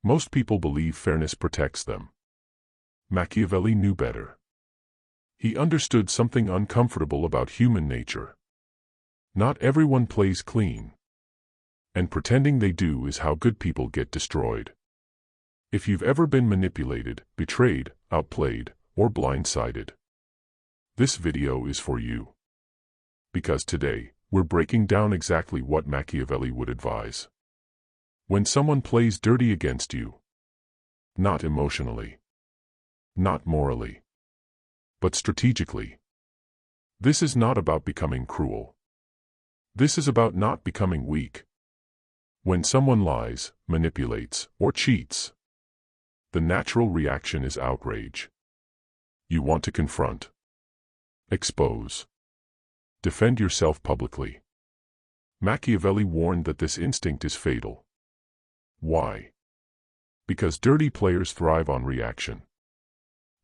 Most people believe fairness protects them. Machiavelli knew better. He understood something uncomfortable about human nature. Not everyone plays clean. And pretending they do is how good people get destroyed. If you've ever been manipulated, betrayed, outplayed, or blindsided, this video is for you. Because today, we're breaking down exactly what Machiavelli would advise. When someone plays dirty against you, not emotionally, not morally, but strategically. This is not about becoming cruel. This is about not becoming weak. When someone lies, manipulates, or cheats, the natural reaction is outrage. You want to confront, expose, defend yourself publicly. Machiavelli warned that this instinct is fatal. Why? Because dirty players thrive on reaction.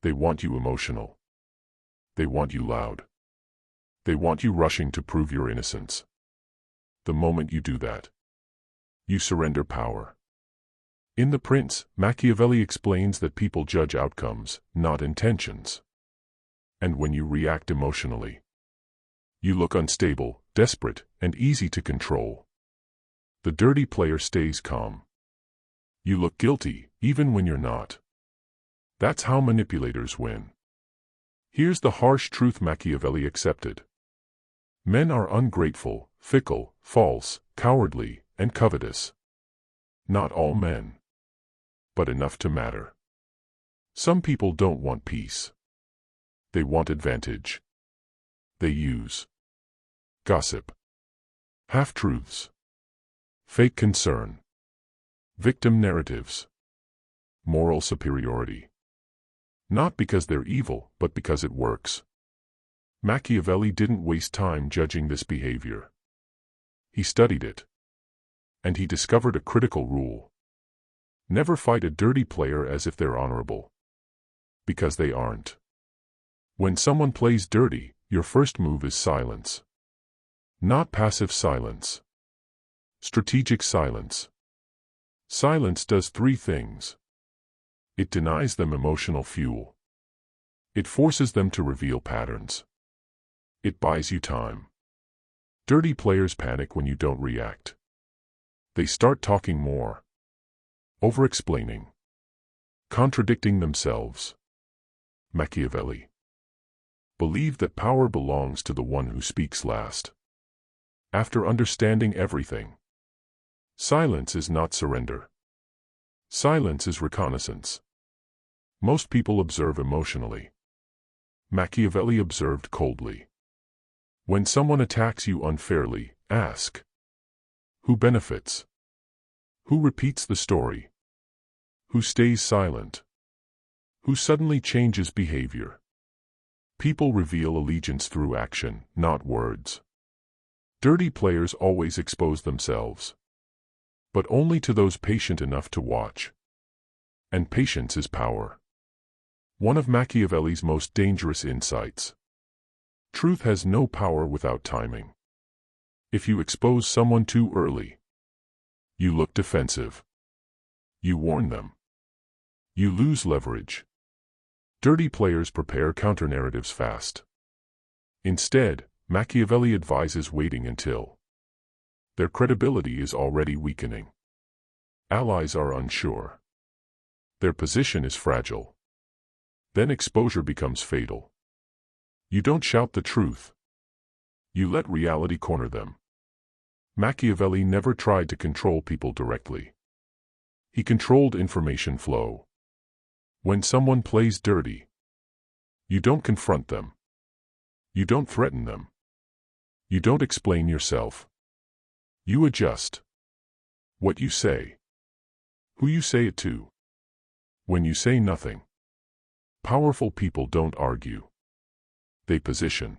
They want you emotional. They want you loud. They want you rushing to prove your innocence. The moment you do that, you surrender power. In The Prince, Machiavelli explains that people judge outcomes, not intentions. And when you react emotionally, you look unstable, desperate, and easy to control. The dirty player stays calm. You look guilty, even when you're not. That's how manipulators win. Here's the harsh truth Machiavelli accepted. Men are ungrateful, fickle, false, cowardly, and covetous. Not all men, but enough to matter. Some people don't want peace. They want advantage. They use gossip, half-truths, fake concern, victim narratives, moral superiority. Not because they're evil, but because it works. Machiavelli didn't waste time judging this behavior. He studied it. And he discovered a critical rule. Never fight a dirty player as if they're honorable. Because they aren't. When someone plays dirty, your first move is silence. Not passive silence. Strategic silence. Silence does three things. It denies them emotional fuel. It forces them to reveal patterns. It buys you time. Dirty players panic when you don't react. They start talking more, over-explaining, contradicting themselves. Machiavelli believed that power belongs to the one who speaks last. After understanding everything, silence is not surrender. Silence is reconnaissance. Most people observe emotionally. Machiavelli observed coldly. When someone attacks you unfairly, ask, who benefits? Who repeats the story? Who stays silent? Who suddenly changes behavior? People reveal allegiance through action, not words. Dirty players always expose themselves. But only to those patient enough to watch. And patience is power. One of Machiavelli's most dangerous insights. Truth has no power without timing. If you expose someone too early, you look defensive. You warn them. You lose leverage. Dirty players prepare counter-narratives fast. Instead, Machiavelli advises waiting until their credibility is already weakening. Allies are unsure. Their position is fragile. Then exposure becomes fatal. You don't shout the truth. You let reality corner them. Machiavelli never tried to control people directly. He controlled information flow. When someone plays dirty, you don't confront them. You don't threaten them. You don't explain yourself. You adjust. What you say. Who you say it to. When you say nothing. Powerful people don't argue. They position.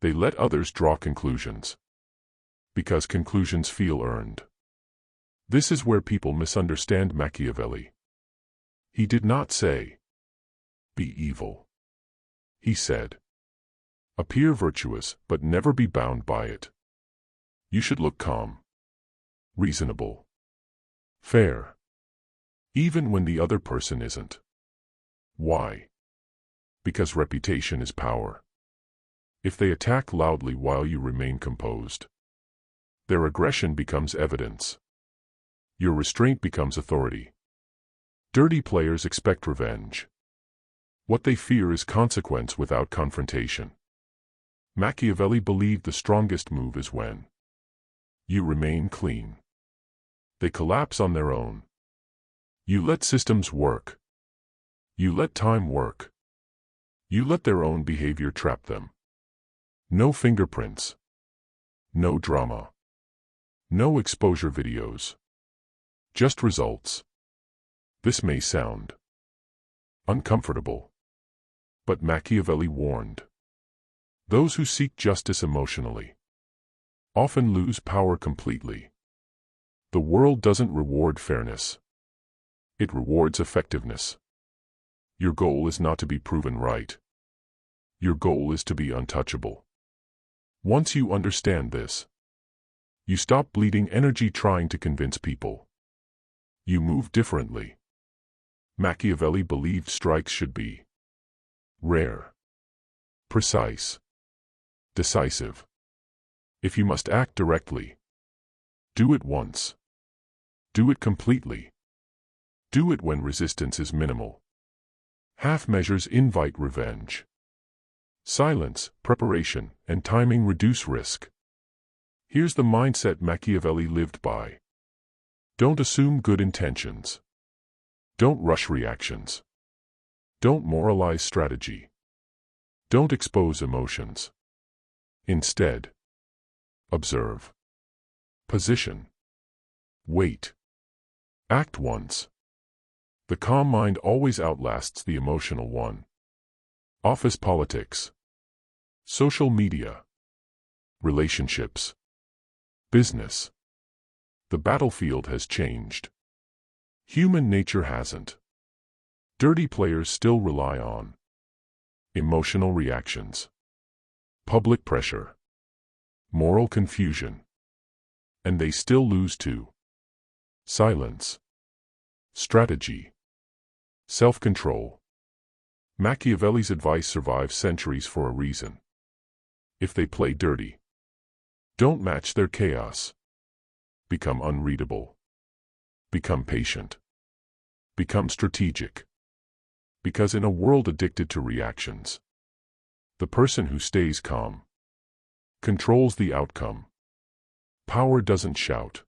They let others draw conclusions. Because conclusions feel earned. This is where people misunderstand Machiavelli. He did not say, be evil. He said, appear virtuous, but never be bound by it. You should look calm, reasonable, fair. even when the other person isn't. Why? Because reputation is power. If they attack loudly while you remain composed, their aggression becomes evidence. Your restraint becomes authority. Dirty players expect revenge. What they fear is consequence without confrontation. Machiavelli believed the strongest move is when you remain clean. They collapse on their own. You let systems work. You let time work. You let their own behavior trap them. No fingerprints. No drama. No exposure videos. Just results. This may sound uncomfortable, but Machiavelli warned. Those who seek justice emotionally often lose power completely. The world doesn't reward fairness. It rewards effectiveness. Your goal is not to be proven right. Your goal is to be untouchable. Once you understand this, you stop bleeding energy trying to convince people. You move differently. Machiavelli believed strikes should be rare, precise, decisive. If you must act directly, do it once. Do it completely. Do it when resistance is minimal. Half measures invite revenge. Silence, preparation, and timing reduce risk. Here's the mindset Machiavelli lived by. Don't assume good intentions. Don't rush reactions. Don't moralize strategy. Don't expose emotions. Instead, observe. Position. Wait. Act once. The calm mind always outlasts the emotional one. Office politics. Social media. Relationships. Business. The battlefield has changed. Human nature hasn't. Dirty players still rely on emotional reactions, public pressure, moral confusion, and they still lose to silence, strategy, self-control. Machiavelli's advice survives centuries for a reason. If they play dirty, don't match their chaos. Become unreadable. Become patient. Become strategic. Because in a world addicted to reactions, the person who stays calm controls the outcome. Power doesn't shout.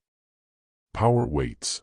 Power waits.